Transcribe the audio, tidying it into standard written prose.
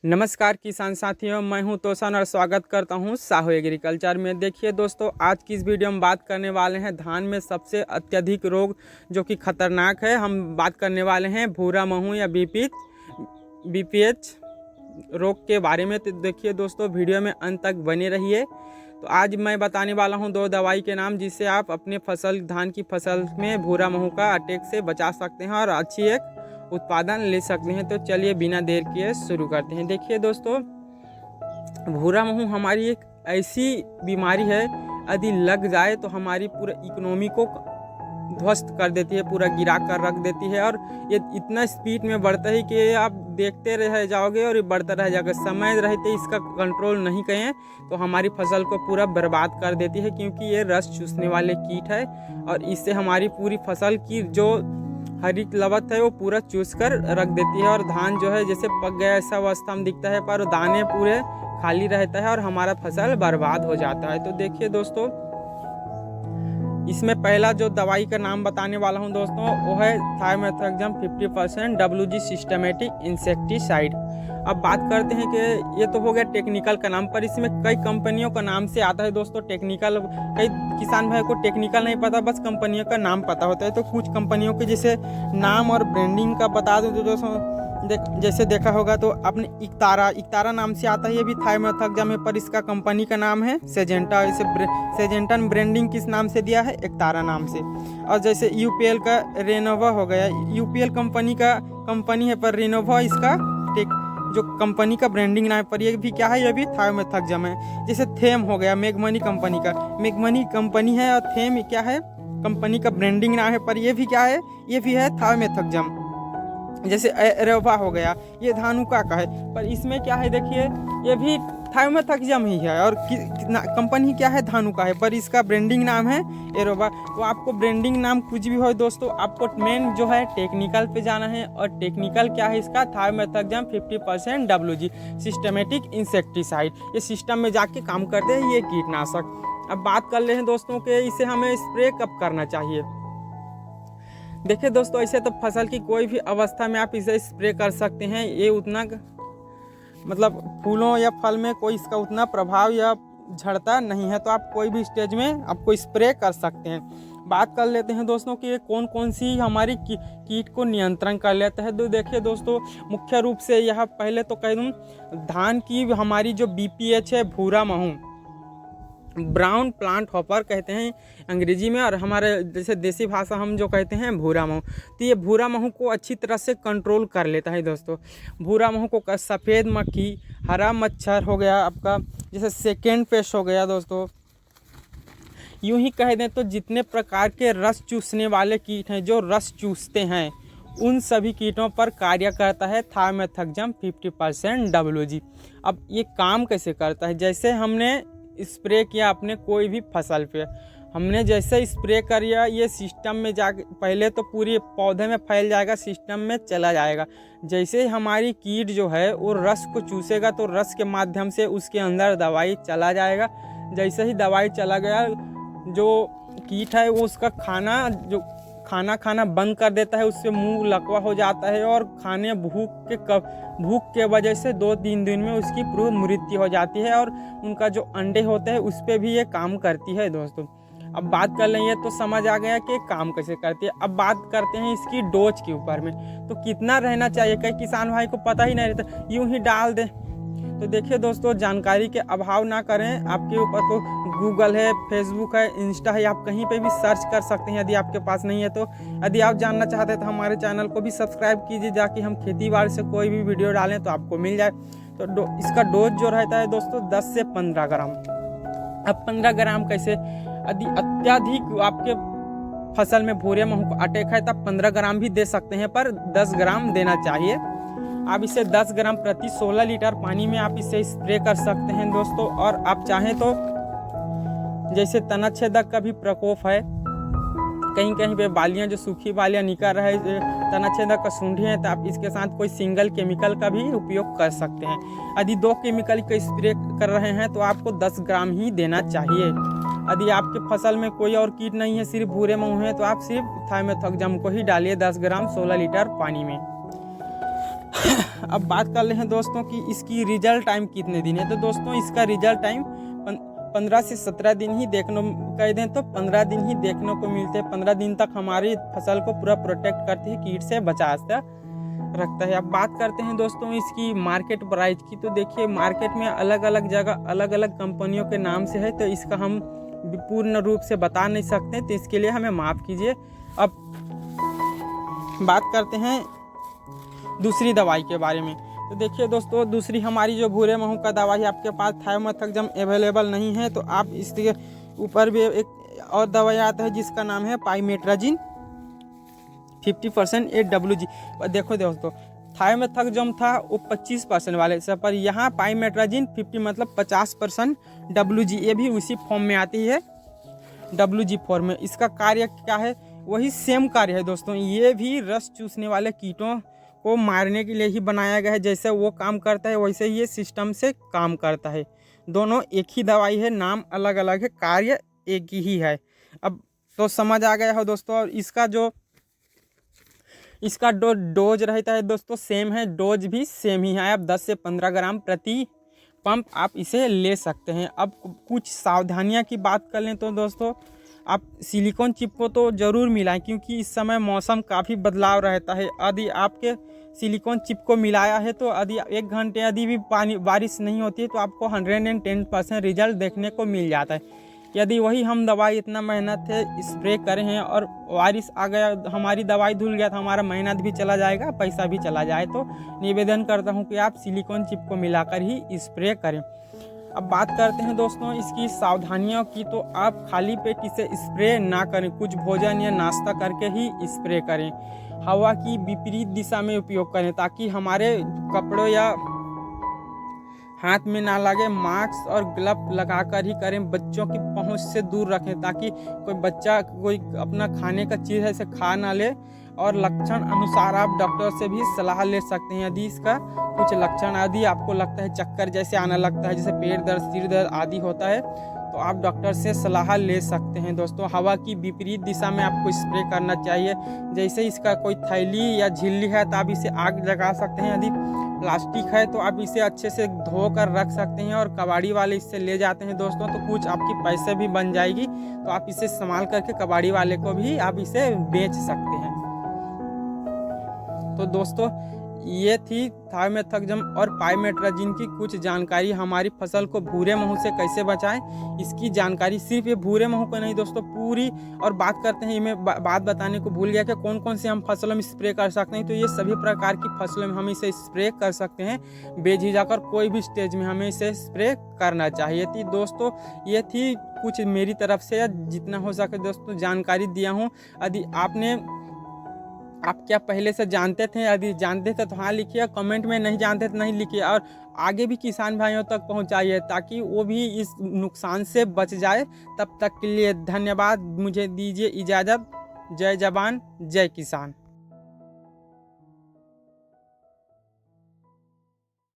नमस्कार किसान साथियों, मैं हूं तोसन और स्वागत करता हूं साहू एग्रीकल्चर में। देखिए दोस्तों, आज की इस वीडियो में बात करने वाले हैं धान में सबसे अत्यधिक रोग जो कि खतरनाक है। हम बात करने वाले हैं भूरा महू या बीपीएच रोग के बारे में। तो देखिए दोस्तों, वीडियो में अंत तक बने रहिए। तो आज मैं बताने वाला हूं 2 दवाई के नाम जिससे आप अपने धान की फसल में भूरा महू का अटैक से बचा सकते हैं और अच्छी एक उत्पादन ले सकते हैं। तो चलिए बिना देर किए शुरू करते हैं। देखिए दोस्तों, भूरा महू हमारी एक ऐसी बीमारी है, यदि लग जाए तो हमारी पूरे इकोनॉमी को ध्वस्त कर देती है, पूरा गिरा कर रख देती है। और ये इतना स्पीड में बढ़ता है कि आप देखते रह जाओगे और ये बढ़ता रह जाएगा। समय रहते इसका कंट्रोल नहीं करें तो हमारी फसल को पूरा बर्बाद कर देती है, क्योंकि ये रस चूसने वाले कीट है और इससे हमारी पूरी फसल की जो हरी लवत है वो पूरा चूस कर रख देती है। और धान जो है जैसे पक गया ऐसा अवस्था में दिखता है, पर दाने पूरे खाली रहता है और हमारा फसल बर्बाद हो जाता है। तो देखिए दोस्तों, इसमें पहला जो दवाई का नाम बताने वाला हूं दोस्तों, वो है थायोमेथाक्सम 50% WG सिस्टमेटिक इंसेक्टिसाइड। अब बात करते हैं कि ये तो हो गया टेक्निकल का नाम, पर इसमें कई कंपनियों का नाम से आता है दोस्तों। टेक्निकल, कई किसान भाई को टेक्निकल नहीं पता, बस कंपनियों का नाम पता होता है। तो कुछ कंपनियों के जैसे नाम और ब्रांडिंग का बता दूं तो दोस्तों, जैसे देखा होगा तो आपने इकतारा नाम से आता है, ये भी थायोमेथाक्सम है, पर इसका कंपनी का नाम है सेजेंटा। इसे सेजेंटा ब्रांडिंग किस नाम से दिया है? इकतारा नाम से। और जैसे यूपीएल का रेनोवा हो गया, यूपीएल कंपनी है, पर रेनोवा इसका जो कंपनी का ब्रांडिंग नाम है, पर ये भी क्या है? ये भी थायोमेथाक्सम है। जैसे थेम हो गया, मेगमनी कंपनी का, मेगमनी कंपनी है और थेम क्या है? कंपनी का ब्रांडिंग नाम है, पर ये भी क्या है? ये भी है थायोमेथाक्सम। जैसे एरोवा हो गया, ये धानुका का है, पर इसमें क्या है? देखिए, ये भी थायोमेथाक्सम ही है और कंपनी क्या है? धानुका है, पर इसका ब्रांडिंग नाम है एरोवा। तो आपको ब्रांडिंग नाम कुछ भी हो दोस्तों, आपको मेन जो है टेक्निकल पे जाना है। और टेक्निकल क्या है इसका? थायोमेथाक्सम 50% WG सिस्टमेटिक इंसेक्टिसाइड। ये सिस्टम में जाके काम करते हैं ये कीटनाशक। अब बात कर ले हैं दोस्तों के इसे हमें स्प्रे कब करना चाहिए। देखिए दोस्तों, ऐसे तो फसल की कोई भी अवस्था में आप इसे स्प्रे कर सकते हैं। ये उतना मतलब फूलों या फल में कोई इसका उतना प्रभाव या झड़ता नहीं है, तो आप कोई भी स्टेज में आपको स्प्रे कर सकते हैं। बात कर लेते हैं दोस्तों कि ये कौन कौन सी हमारी कीट को नियंत्रण कर लेता है। तो देखिए दोस्तों, मुख्य रूप से यह पहले तो कह दूँ, धान की हमारी जो BPH है, भूरा महू, ब्राउन प्लांट हॉपर कहते हैं अंग्रेजी में, और हमारे जैसे देसी भाषा हम जो कहते हैं भूरा महू। तो ये भूरा महू को अच्छी तरह से कंट्रोल कर लेता है दोस्तों। भूरा महू को सफ़ेद मक्खी, हरा मच्छर हो गया आपका, जैसे सेकेंड पेस्ट हो गया दोस्तों, यूं ही कह दें तो जितने प्रकार के रस चूसने वाले कीट हैं, जो रस चूसते हैं, उन सभी कीटों पर कार्य करता है थायोमेथाक्सम 50% WG। अब ये काम कैसे करता है? जैसे हमने स्प्रे किया अपने कोई भी फसल पे, हमने जैसे स्प्रे करिया, ये सिस्टम में जाके पहले तो पूरे पौधे में फैल जाएगा, सिस्टम में चला जाएगा। जैसे हमारी कीट जो है वो रस को चूसेगा तो रस के माध्यम से उसके अंदर दवाई चला जाएगा। जैसे ही दवाई चला गया, जो कीट है वो उसका खाना बंद कर देता है, उससे मुंह लकवा हो जाता है और भूख के वजह से 2-3 दिन में उसकी पूरी मृत्यु हो जाती है। और उनका जो अंडे होते हैं उस पर भी ये काम करती है दोस्तों। अब बात कर लेंगे तो समझ आ गया कि काम कैसे करती है। अब बात करते हैं इसकी डोज के ऊपर में, तो कितना रहना चाहिए, कई किसान भाई को पता ही नहीं रहता, यूं ही डाल दे। तो देखिए दोस्तों, जानकारी के अभाव ना करें। आपके ऊपर तो गूगल है, फेसबुक है, इंस्टा है, आप कहीं पे भी सर्च कर सकते हैं यदि आपके पास नहीं है तो। यदि आप जानना चाहते हैं तो हमारे चैनल को भी सब्सक्राइब कीजिए, जाकि हम खेती बाड़ी से कोई भी वीडियो डालें तो आपको मिल जाए। तो इसका डोज जो रहता है दोस्तों 10 से 15 ग्राम। अब 15 ग्राम कैसे? यदि अत्यधिक आपके फसल में भूरे महू का अटैक है तब 15 ग्राम भी दे सकते हैं, पर 10 ग्राम देना चाहिए। आप इसे 10 ग्राम प्रति 16 लीटर पानी में आप इसे स्प्रे कर सकते हैं दोस्तों। और आप चाहें तो जैसे तनाछेदक का भी प्रकोप है, कहीं कहीं पे बालियां जो सूखी बालियां निकल रहे, तनाछेदक का सूंढी है, तो आप इसके साथ कोई सिंगल केमिकल का भी उपयोग कर सकते हैं। यदि 2 केमिकल का स्प्रे कर रहे हैं तो आपको 10 ग्राम ही देना चाहिए। यदि आपके फसल में कोई और कीट नहीं है, सिर्फ भूरे महू है, तो आप सिर्फ थायोमेथाक्सम को ही डालिए 10 ग्राम 16 लीटर पानी में। अब बात कर ले हैं दोस्तों कि इसकी रिजल्ट टाइम कितने दिन है। तो दोस्तों इसका रिजल्ट टाइम 15 से 17 दिन ही देखने कह दें तो 15 दिन ही देखने को मिलते हैं। 15 दिन तक हमारी फसल को पूरा प्रोटेक्ट करती है, कीट से बचाता रखता है। अब बात करते हैं दोस्तों इसकी मार्केट प्राइस की। तो देखिए मार्केट में अलग अलग जगह अलग अलग कंपनियों के नाम से है, तो इसका हम पूर्ण रूप से बता नहीं सकते, तो इसके लिए हमें माफ़ कीजिए। अब बात करते हैं दूसरी दवाई के बारे में। तो देखिए दोस्तों दूसरी हमारी जो भूरे महू का दवाई आपके पास थायोमेथाक्सम अवेलेबल नहीं है, तो आप इसके ऊपर भी एक और दवाई आता है जिसका नाम है पाइमेट्राजिन 50% AWG। देखो दोस्तों थायोमेथाक्सम था वो 25% वाले से, पर यहाँ पाइमेट्राजिन 50 मतलब 50% WG, ये भी उसी फॉर्म में आती है, WG फॉर्म में। इसका कार्य क्या है, वही सेम कार्य है दोस्तों। ये भी रस चूसने वाले कीटों को मारने के लिए ही बनाया गया है। जैसे वो काम करता है वैसे ये सिस्टम से काम करता है। दोनों एक ही दवाई है, नाम अलग अलग है, कार्य एक ही है। अब तो समझ आ गया हो दोस्तों। और इसका डोज रहता है दोस्तों सेम है, डोज भी सेम ही है। आप 10 से 15 ग्राम प्रति पंप आप इसे ले सकते हैं। अब कुछ सावधानियां की बात कर लें तो दोस्तों आप सिलिकॉन चिप को तो ज़रूर मिलाएं, क्योंकि इस समय मौसम काफ़ी बदलाव रहता है। यदि आपके सिलिकॉन चिप को मिलाया है तो यदि 1 घंटे यदि भी बारिश नहीं होती है तो आपको 110% रिजल्ट देखने को मिल जाता है। यदि वही हम दवाई इतना मेहनत है स्प्रे करें हैं और बारिश आ गया, हमारी दवाई धुल गया, तो हमारा मेहनत भी चला जाएगा, पैसा भी चला जाए। तो निवेदन करता हूं कि आप सिलिकॉन चिप को मिलाकर ही स्प्रे करें। अब बात करते हैं दोस्तों इसकी सावधानियों की। तो आप खाली पेट इसे स्प्रे ना करें, कुछ भोजन या नाश्ता करके ही स्प्रे करें। हवा की विपरीत दिशा में उपयोग करें ताकि हमारे कपड़ों या हाथ में ना लगे। मास्क और ग्लव लगाकर ही करें। बच्चों की पहुंच से दूर रखें ताकि कोई बच्चा कोई अपना खाने का चीज़ है इसे खा ना ले। और लक्षण अनुसार आप डॉक्टर से भी सलाह ले सकते हैं। यदि इसका कुछ लक्षण आदि आपको लगता है, चक्कर जैसे आना लगता है, जैसे पेट दर्द, सिर दर्द आदि होता है, तो आप डॉक्टर से सलाह ले सकते हैं। दोस्तों हवा की विपरीत दिशा में आपको स्प्रे करना चाहिए। जैसे इसका कोई थैली या झिल्ली है तो आप इसे आग लगा सकते हैं। यदि प्लास्टिक है तो आप इसे अच्छे से धो कर रख सकते हैं और कबाड़ी वाले इससे ले जाते हैं दोस्तों, तो कुछ आपकी पैसे भी बन जाएगी। तो आप इसे संभाल करके कबाड़ी वाले को भी आप इसे बेच सकते हैं। तो दोस्तों ये थी थायोमेथाक्सम और पाइमेट्राजिन की कुछ जानकारी। हमारी फसल को भूरे महू से कैसे बचाएं, इसकी जानकारी सिर्फ ये भूरे महू को नहीं दोस्तों पूरी। और बात करते हैं, मैं बात बताने को भूल गया कि कौन कौन से हम फसलों में स्प्रे कर सकते हैं। तो ये सभी प्रकार की फसलों में हम इसे स्प्रे कर सकते हैं, बेझिझक कोई भी स्टेज में हमें इसे स्प्रे करना चाहिए। थी दोस्तों ये थी कुछ मेरी तरफ से जितना हो सके दोस्तों जानकारी दिया हूँ। यदि आप क्या पहले से जानते थे, यदि जानते थे तो हाँ लिखिए, कमेंट में नहीं जानते तो नहीं लिखिए। और आगे भी किसान भाइयों तक पहुंचाइए ताकि वो भी इस नुकसान से बच जाए। तब तक के लिए धन्यवाद, मुझे दीजिए इजाज़त। जय जवान जय किसान।